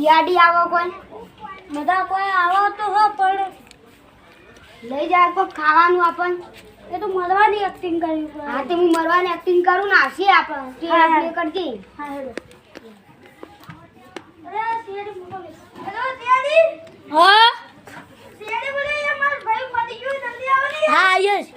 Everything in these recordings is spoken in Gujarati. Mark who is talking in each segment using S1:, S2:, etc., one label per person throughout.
S1: સીઆરડી આવો કોઈ
S2: બધા કોઈ આવો તો હો પણ
S1: લઈ જાય કોઈ ખાવાનું આપણ
S2: એ તો મળવાની એક્ટિંગ કરવી પડે.
S1: હા તે હું મરવાની એક્ટિંગ કરું ને આશી આપણ
S2: હા, હા.
S1: તે કરતી
S2: હા હેડો. અરે સીઆરડી મોટો બેસ. હેલો સીઆરડી. હા સીઆરડી બોલે અમાર ભાઈ મરી ગયો જલ્દી આવો ને. હા આયસ.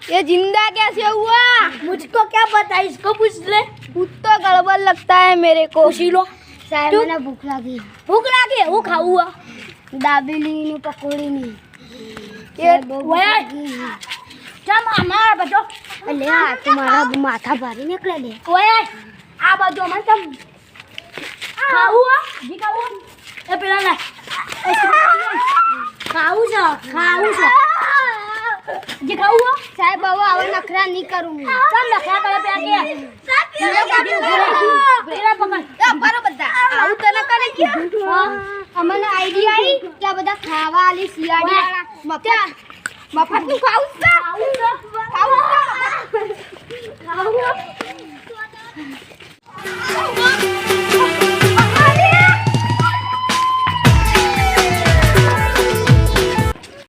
S1: ये जिंदा कैसे हुआ?
S2: मुझको क्या पता इसको पूछ ले.
S1: कुछ तो गड़बड़ लगता है मेरे को.
S2: पूछ लो.
S1: साहब
S2: तू-
S1: મને ભૂખ લાગી.
S2: भूख लागे वो खाऊंगा.
S1: દાબેલી ની પકોડી ની.
S2: ये
S1: બહુ ભૂખ
S2: ओए
S1: લાગી.
S2: चल हमारा बचो.
S1: અલે આ તમારા માથા ભારી નીકળે લે.
S2: ओए आ बाजू मन तम खाऊंगा जी खाऊं ए पेला ला खाऊं छा जी खाऊंगा
S1: સાહેબ હવે આવા નખરા નહીં કરું હું.
S2: चल लखा करे पे आके तेरा पकड़
S1: બરો બધા આવું તને કરે કે અમને આઈડિયા આવી કે આ બધા ખાવા આલી સીઆડી વાળા મફત નું ખાવું છે.